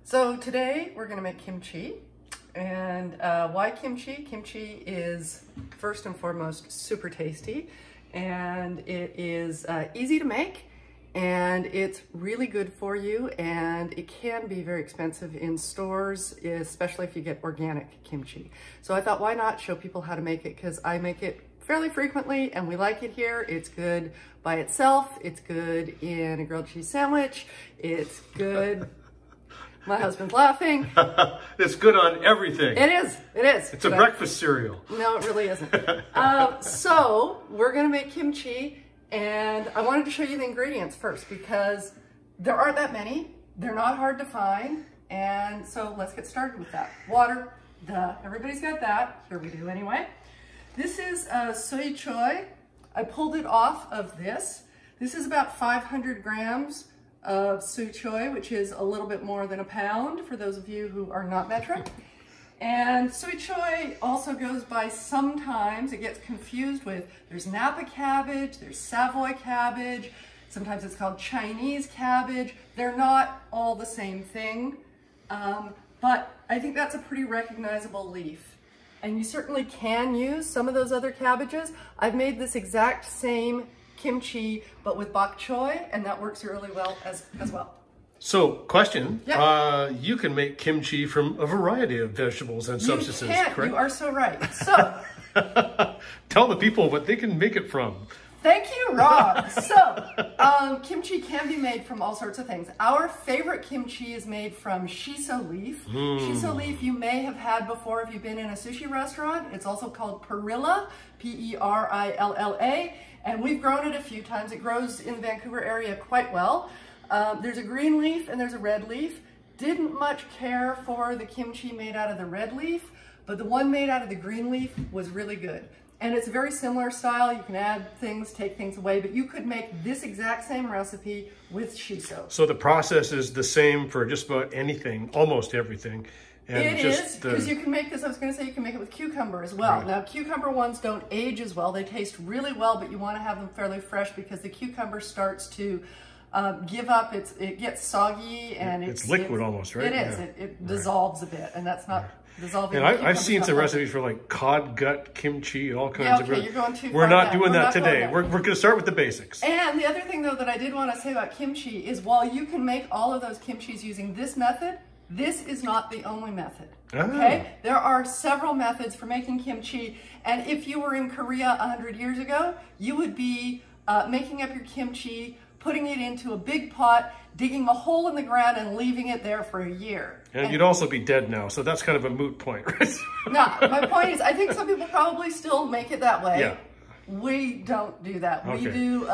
So today we're going to make kimchi. And why kimchi? Kimchi is first and foremost super tasty, and it is easy to make, and it's really good for you, and it can be very expensive in stores, especially if you get organic kimchi. So I thought, why not show people how to make it, because I make it fairly frequently and we like it here. It's good by itself, it's good in a grilled cheese sandwich, it's good. My husband's laughing. It's good on everything. It is. It is. It's a breakfast cereal. No, it really isn't. So we're going to make kimchi, and I wanted to show you the ingredients first because there aren't that many. They're not hard to find. And so let's get started with that. Water. Duh. Everybody's got that. Here we do anyway. This is soy choy. I pulled it off of this. This is about 500 grams of soy choy, which is a little bit more than a pound for those of you who are not metric. And soy choy also goes by sometimes, it gets confused with, there's Napa cabbage, there's Savoy cabbage, sometimes it's called Chinese cabbage. They're not all the same thing, but I think that's a pretty recognizable leaf. And you certainly can use some of those other cabbages. I've made this exact same kimchi, but with bok choy, and that works really well as well. So, question. Yeah. You can make kimchi from a variety of vegetables and substances, correct? You are so right. So, tell the people what they can make it from. Thank you, Rob. So, kimchi can be made from all sorts of things. Our favorite kimchi is made from shiso leaf. Shiso leaf you may have had before if you've been in a sushi restaurant. It's also called perilla, P-E-R-I-L-L-A. And we've grown it a few times. It grows in the Vancouver area quite well. There's a green leaf and there's a red leaf. Didn't much care for the kimchi made out of the red leaf, but the one made out of the green leaf was really good. And it's a very similar style. You can add things, take things away, but you could make this exact same recipe with shiso. So the process is the same for just about anything, almost everything. And it is, because you can make this, I was going to say you can make it with cucumber as well. Right. Now, cucumber ones don't age as well. They taste really well, but you want to have them fairly fresh because the cucumber starts to give up, it gets soggy and it's liquid almost, right? It is, it dissolves a bit, and that's not dissolving. And I've seen some recipes for like cod gut kimchi, all kinds of. You're going too far. We're not doing that today. We're going to start with the basics. And the other thing though that I did want to say about kimchi is while you can make all of those kimchis using this method, this is not the only method, okay? There are several methods for making kimchi, and if you were in Korea 100 years ago, you would be making up your kimchi, putting it into a big pot, digging a hole in the ground and leaving it there for a year. And you'd also be dead now, so that's kind of a moot point, right? No, my point is, I think some people probably still make it that way. Yeah. We don't do that. We do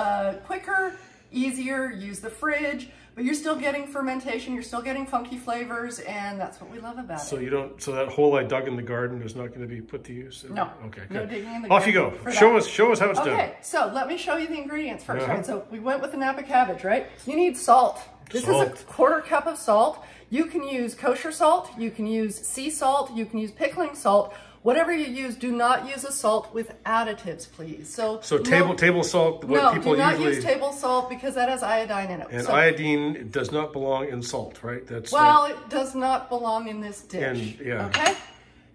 quicker, easier, use the fridge, but you're still getting fermentation, you're still getting funky flavors, and that's what we love about it. So you don't, so that hole I dug in the garden is not going to be put to use? No. Okay, good. No digging in the garden. Off you go. Show us how it's done. Okay, so let me show you the ingredients first, right? So we went with the Napa cabbage, right? You need salt. This is a quarter cup of salt. You can use kosher salt, you can use sea salt, you can use pickling salt. Whatever you use, do not use a salt with additives, please. So table salt, what people usually... No, do not use table salt because that has iodine in it. And iodine does not belong in salt, right? That's well, it does not belong in this dish. And, yeah. Okay?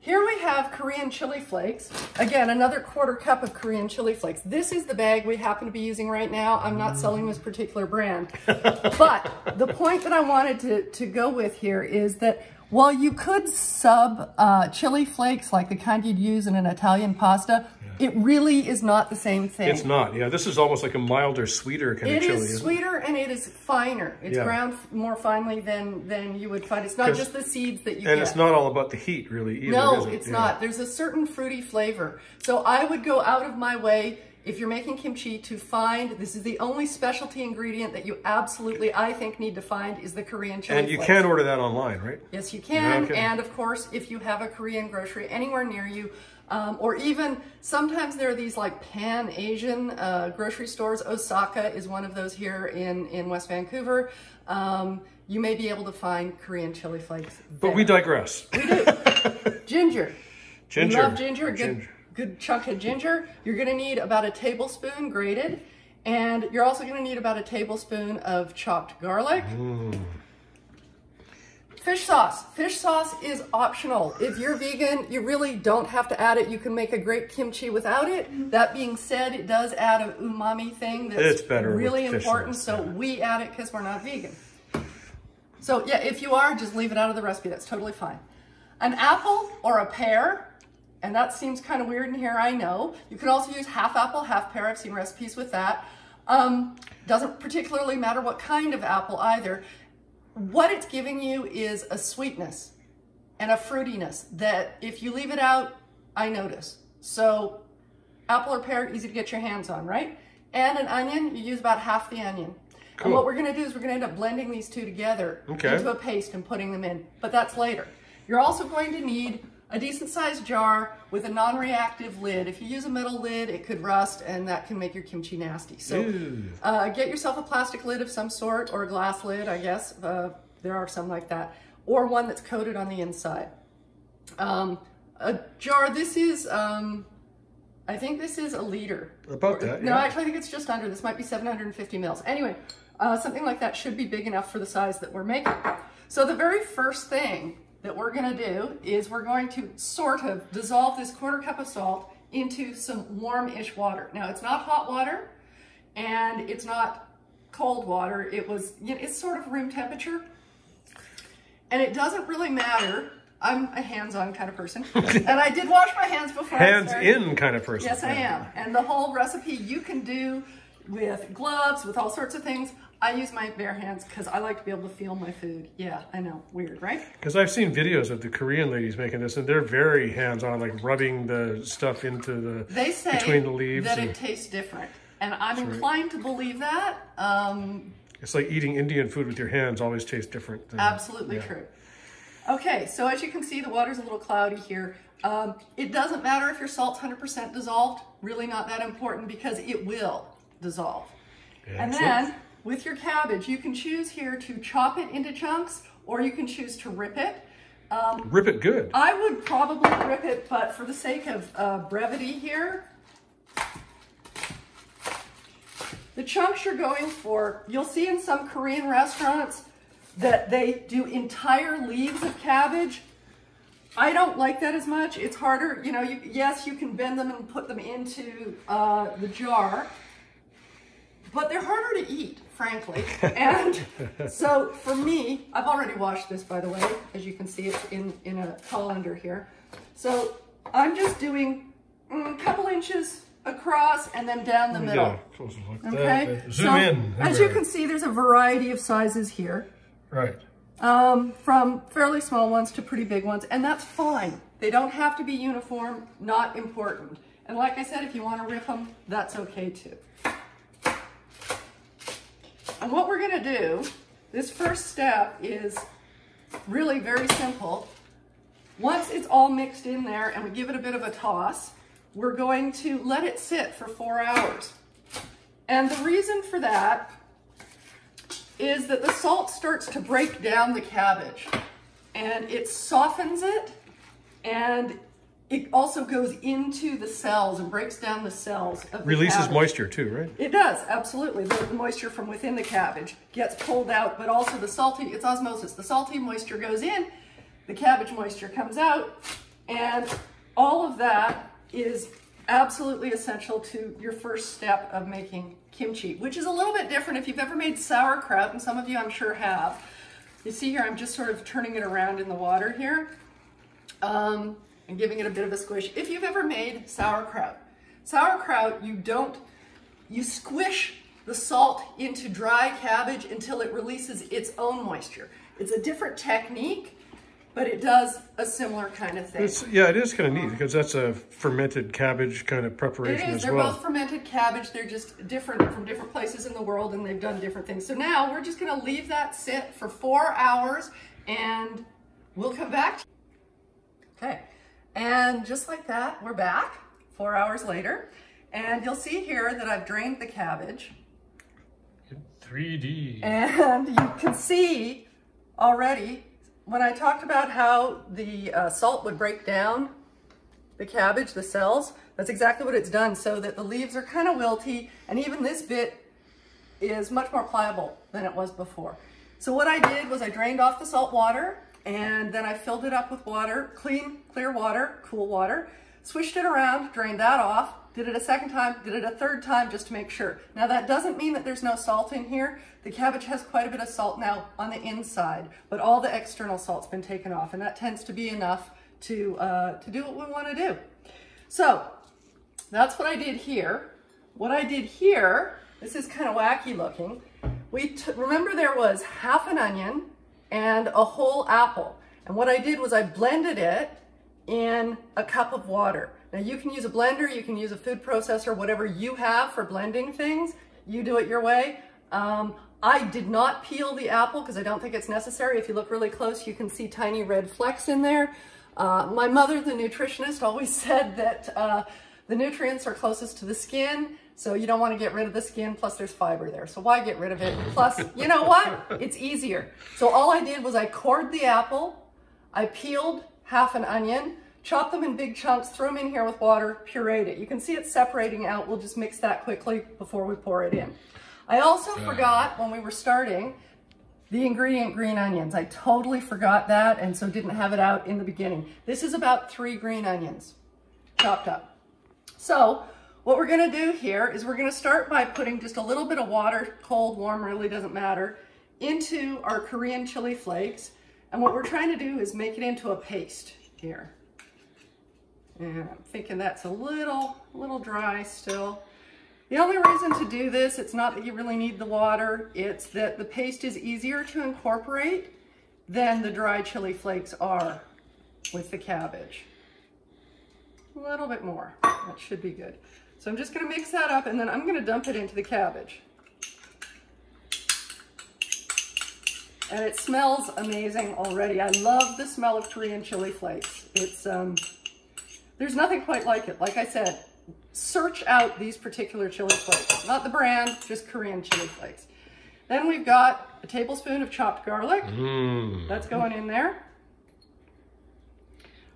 Here we have Korean chili flakes. Again, another quarter cup of Korean chili flakes. This is the bag we happen to be using right now. I'm not selling this particular brand. But the point that I wanted to go with here is that while you could sub chili flakes like the kind you'd use in an Italian pasta, it really is not the same thing. It's not, yeah. This is almost like a milder, sweeter kind of chili. It is sweeter and it is finer. It's ground more finely than you would find. It's not just the seeds that you get. And it's not all about the heat, really, either, no, is it? It's not. There's a certain fruity flavor. So I would go out of my way, if you're making kimchi, to find, this is the only specialty ingredient that you absolutely, I think, need to find is the Korean chili flakes. And you can order that online, right? Yes, you can. Okay. And of course, if you have a Korean grocery anywhere near you, or even sometimes there are these like pan-Asian grocery stores. Osaka is one of those here in West Vancouver. You may be able to find Korean chili flakes there. But we digress. We do. Ginger. Ginger. You love ginger? Good chunk of ginger. You're going to need about a tablespoon grated, and you're also going to need about a tablespoon of chopped garlic. Fish sauce. Fish sauce is optional. If you're vegan, you really don't have to add it. You can make a great kimchi without it. That being said, it does add an umami thing that's really important. So we add it because we're not vegan. So yeah, if you are, just leave it out of the recipe. That's totally fine. An apple or a pear, and that seems kind of weird in here, I know. You can also use half apple, half pear. I've seen recipes with that. Doesn't particularly matter what kind of apple either. What it's giving you is a sweetness and a fruitiness that if you leave it out, I notice. So apple or pear, easy to get your hands on, right? And an onion, you use about half the onion. Cool. And what we're gonna do is we're gonna end up blending these two together into a paste and putting them in, but that's later. You're also going to need a decent sized jar with a non-reactive lid. If you use a metal lid, it could rust and that can make your kimchi nasty. So get yourself a plastic lid of some sort or a glass lid, I guess. There are some like that. Or one that's coated on the inside. A jar, this is, I think this is a liter. About that, No, actually I think it's just under. This might be 750 mils. Anyway, something like that should be big enough for the size that we're making. So the very first thing that we're gonna do is we're going to sort of dissolve this 1/4 cup of salt into some warm-ish water. Now it's not hot water and it's not cold water. It's sort of room temperature. And it doesn't really matter. I'm a hands-on kind of person. And I did wash my hands before Hands-in kind of person. Yes, I am. And the whole recipe you can do with gloves, with all sorts of things. I use my bare hands because I like to be able to feel my food. Yeah, I know, weird, right? Because I've seen videos of the Korean ladies making this, and they're very hands-on, like rubbing the stuff into the between the leaves. They say that it tastes different, and I'm inclined to believe that. It's like eating Indian food with your hands always tastes different. Absolutely true. Okay, so as you can see, the water's a little cloudy here. It doesn't matter if your salt's 100% dissolved. Really not that important because it will dissolve. And then with your cabbage, you can choose here to chop it into chunks or you can choose to rip it. Rip it good. I would probably rip it, but for the sake of brevity here, the chunks you're going for, you'll see in some Korean restaurants that they do entire leaves of cabbage. I don't like that as much. It's harder, you know, yes, you can bend them and put them into the jar, but they're harder to eat, frankly. And so for me, I've already washed this, by the way. As you can see, it's in a colander here. So I'm just doing a couple inches across and then down the middle. Like okay, zoom in. As you can see, there's a variety of sizes here. Right. From fairly small ones to pretty big ones, and that's fine. They don't have to be uniform, not important. And like I said, if you want to rip them, that's okay too. And what we're going to do, this first step is really very simple. Once it's all mixed in there and we give it a bit of a toss, we're going to let it sit for 4 hours. And the reason for that is that the salt starts to break down the cabbage and it softens it, and it also goes into the cells and breaks down the cells of the Releases cabbage. Moisture too, right? It does, absolutely. The moisture from within the cabbage gets pulled out, but also the salty, it's osmosis. The salty moisture goes in, the cabbage moisture comes out, and all of that is absolutely essential to your first step of making kimchi, which is a little bit different if you've ever made sauerkraut, and some of you I'm sure have. You see here, I'm just sort of turning it around in the water here and giving it a bit of a squish. If you've ever made sauerkraut, you squish the salt into dry cabbage until it releases its own moisture. It's a different technique, but it does a similar kind of thing. It is kind of neat because that's a fermented cabbage kind of preparation as well. They're both fermented cabbage. They're just different from different places in the world, and they've done different things. So now we're just going to leave that sit for 4 hours, and we'll come back. Okay, and just like that, we're back 4 hours later, and you'll see here that I've drained the cabbage. 3D. And you can see already, when I talked about how the salt would break down the cabbage, the cells, that's exactly what it's done, so that the leaves are kind of wilty, and even this bit is much more pliable than it was before. So what I did was I drained off the salt water, and then I filled it up with water, clear water, cool water, swished it around, drained that off, did it a second time, did it a third time just to make sure. Now that doesn't mean that there's no salt in here. The cabbage has quite a bit of salt now on the inside, but all the external salt's been taken off, and that tends to be enough to do what we want to do. So that's what I did here. What I did here, this is kind of wacky looking. Remember there was half an onion and a whole apple. And what I did was I blended it in a cup of water. Now you can use a blender, you can use a food processor, whatever you have for blending things. You do it your way. I did not peel the apple because I don't think it's necessary. If you look really close, you can see tiny red flecks in there. My mother, the nutritionist, always said that the nutrients are closest to the skin, so you don't want to get rid of the skin, plus there's fiber there. So why get rid of it? Plus, you know what? It's easier. So all I did was I cored the apple, I peeled half an onion, chopped them in big chunks, threw them in here with water, pureed it. You can see it separating out. We'll just mix that quickly before we pour it in. I also forgot when we were starting the ingredient green onions. I totally forgot that, and so didn't have it out in the beginning. This is about 3 green onions chopped up. So what we're going to do here is we're going to start by putting just a little bit of water, cold, warm, really doesn't matter, into our Korean chili flakes. And what we're trying to do is make it into a paste here. And I'm thinking that's a little dry still. The only reason to do this, it's not that you really need the water, it's that the paste is easier to incorporate than the dry chili flakes are with the cabbage. A little bit more, that should be good. So I'm just gonna mix that up and then I'm gonna dump it into the cabbage. And it smells amazing already. I love the smell of Korean chili flakes. It's, there's nothing quite like it. Like I said, search out these particular chili flakes. Not the brand, just Korean chili flakes. Then we've got a tablespoon of chopped garlic. That's going in there.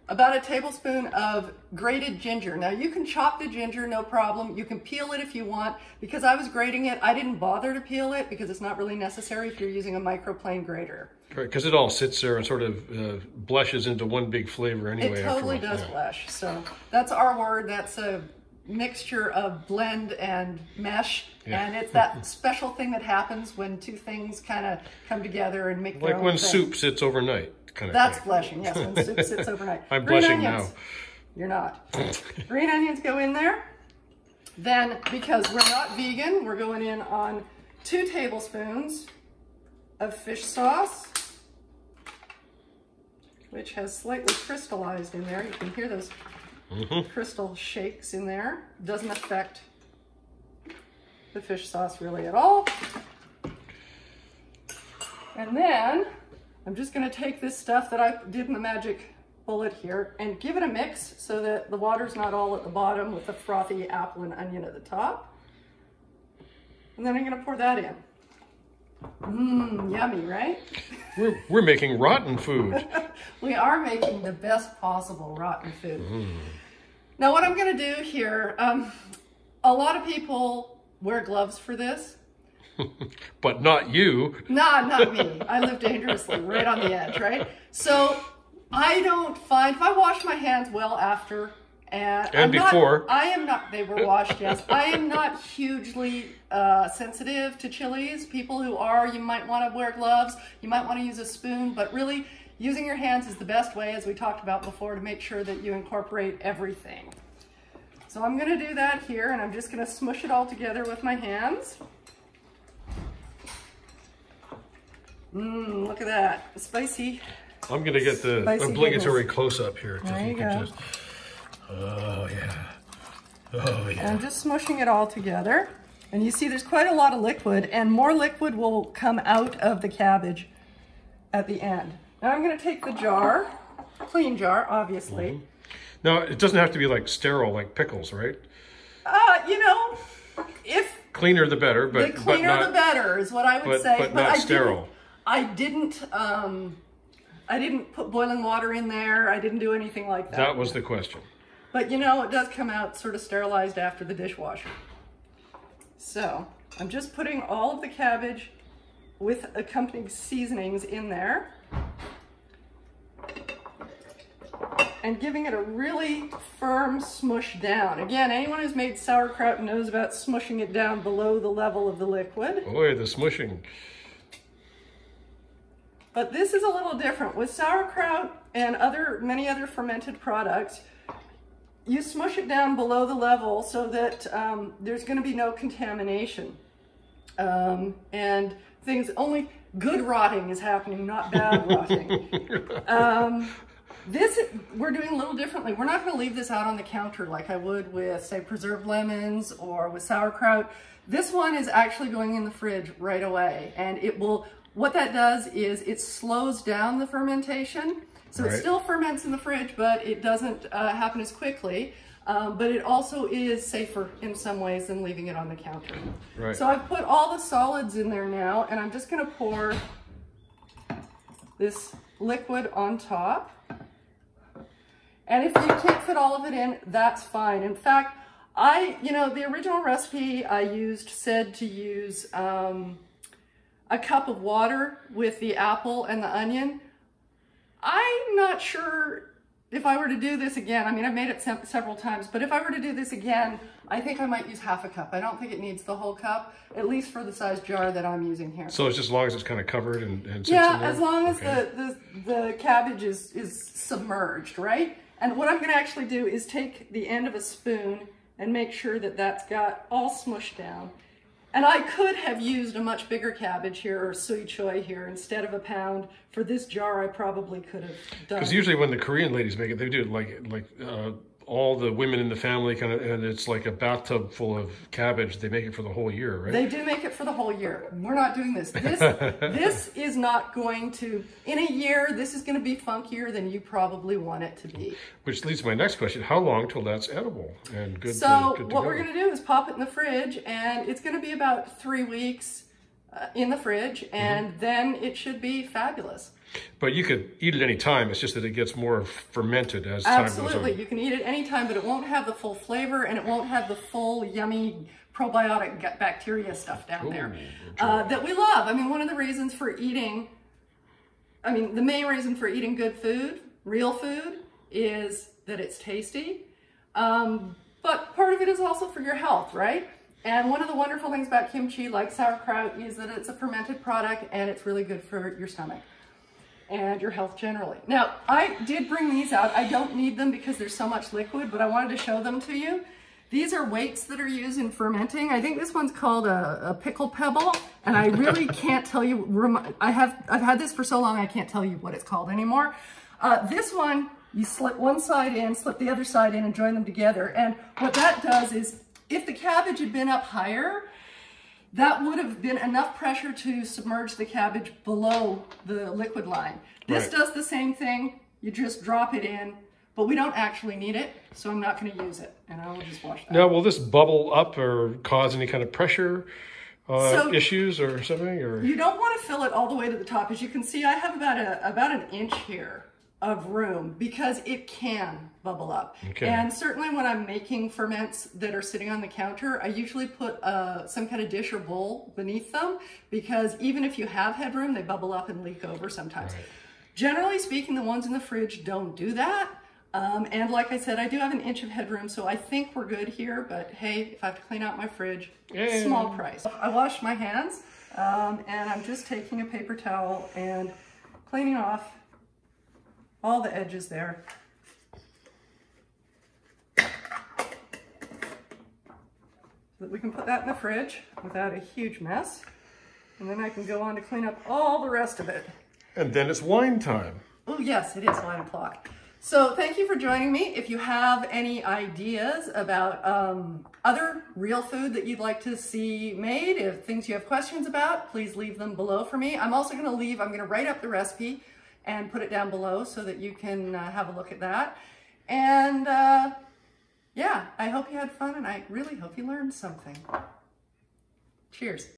About a tablespoon of grated ginger. Now you can chop the ginger, no problem. You can peel it if you want. Because I was grating it, I didn't bother to peel it because it's not really necessary if you're using a microplane grater. Right, because it all sits there and sort of blushes into one big flavor anyway. It totally does blush. So that's our word. That's a mixture of blend and mesh. Yeah. And it's that special thing that happens when two things kind of come together and make their own like when thing. Soup sits overnight. That's blushing, yes, when soup sits overnight. I'm Green blushing onions. now. You're not. Green onions go in there. Then, because we're not vegan, we're going in on 2 tablespoons of fish sauce, which has slightly crystallized in there. You can hear those crystal shakes in there. Doesn't affect the fish sauce really at all. And then I'm just going to take this stuff that I did in the magic bullet here and give it a mix so that the water's not all at the bottom with the frothy apple and onion at the top. And then I'm going to pour that in. Yummy, right? We're making rotten food. We are making the best possible rotten food. Now what I'm going to do here, a lot of people wear gloves for this. But not you. Nah, not me. I live dangerously, right on the edge, right? So I don't find, if I wash my hands well after, and before. I am not, they were washed, yes. I am not hugely sensitive to chilies. People who are, you might want to wear gloves, you might want to use a spoon, but really using your hands is the best way, as we talked about before, to make sure that you incorporate everything. So I'm going to do that here, and I'm just going to smush it all together with my hands. Look at that, spicy. I'm going to get the obligatory close-up here. There you go. Oh, yeah. Oh, yeah. And I'm just smushing it all together. And you see there's quite a lot of liquid, and more liquid will come out of the cabbage at the end. Now I'm going to take the jar, clean jar, obviously. Now, it doesn't have to be like sterile, like pickles, right? You know, if... Cleaner the better, but the cleaner the better is what I would say. But not sterile. I didn't put boiling water in there. I didn't do anything like that. That was the question. But you know, it does come out sort of sterilized after the dishwasher. So I'm just putting all of the cabbage with accompanying seasonings in there. and giving it a really firm smush down. Again, anyone who's made sauerkraut knows about smushing it down below the level of the liquid. Oh, yeah, the smushing. But this is a little different. With sauerkraut and many other fermented products, you smush it down below the level so that there's going to be no contamination. And only good rotting is happening, not bad rotting. We're doing a little differently. We're not going to leave this out on the counter like I would with, say, preserved lemons or with sauerkraut. This one is actually going in the fridge right away, and what that does is it slows down the fermentation. So it still ferments in the fridge, but it doesn't happen as quickly. But it also is safer in some ways than leaving it on the counter. Right. So I've put all the solids in there now, and I'm just going to pour this liquid on top. And if you can't fit all of it in, that's fine. In fact, the original recipe I used said to use a cup of water with the apple and the onion. I'm not sure if I were to do this again. I mean, I've made it several times, but if I were to do this again, I think I might use half a cup. I don't think it needs the whole cup, at least for the size jar that I'm using here. So it's just as long as it's kind of covered and sits in yeah, there? as long as the cabbage is submerged, right? And what I'm going to actually do is take the end of a spoon and make sure that that's got all smushed down. And I could have used a much bigger cabbage here, or soy choy here, instead of a pound. For this jar, I probably could have done. Because usually when the Korean ladies make it, they do like all the women in the family kind of, and it's like a bathtub full of cabbage. They make it for the whole year, right? They do make it for the whole year. We're not doing this. This is not going to, in a year, this is going to be funkier than you probably want it to be. Which leads to my next question. How long till that's edible and good so to what go? We're going to do is pop it in the fridge, and it's going to be about 3 weeks in the fridge, and then it should be fabulous. But you could eat it any time. It's just that it gets more fermented as time goes on. Absolutely. You can eat it any time, but it won't have the full flavor, and it won't have the full yummy probiotic gut bacteria stuff down there that we love. I mean, one of the reasons for eating, the main reason for eating good food, real food, is that it's tasty. But part of it is also for your health, right? And one of the wonderful things about kimchi, like sauerkraut, is that it's a fermented product, and it's really good for your stomach and your health generally. Now, I did bring these out. I don't need them because there's so much liquid, but I wanted to show them to you. These are weights that are used in fermenting. I think this one's called a pickle pebble, and I really can't tell you. I've had this for so long, I can't tell you what it's called anymore. This one, you slip one side in, slip the other side in, and join them together. And what that does is, if the cabbage had been up higher, that would have been enough pressure to submerge the cabbage below the liquid line. This does the same thing. You just drop it in, but we don't actually need it, so I'm not going to use it, and I will just wash that. Now, will this bubble up or cause any kind of pressure issues or something? Or you don't want to fill it all the way to the top. As you can see, I have about an inch here of room because it can bubble up. Okay. And certainly when I'm making ferments that are sitting on the counter, I usually put some kind of dish or bowl beneath them, because even if you have headroom, they bubble up and leak over sometimes. Right. Generally speaking, the ones in the fridge don't do that. And like I said, I do have an inch of headroom, so I think we're good here, but hey, if I have to clean out my fridge, small price. I washed my hands, and I'm just taking a paper towel and cleaning off all the edges there. So that we can put that in the fridge without a huge mess. And then I can go on to clean up all the rest of it. And then it's wine time. Oh yes, it is 9 o'clock. So thank you for joining me. If you have any ideas about other real food that you'd like to see made, if things you have questions about, please leave them below for me. I'm also going to write up the recipe and put it down below so that you can have a look at that. And yeah, I hope you had fun, and I really hope you learned something. Cheers.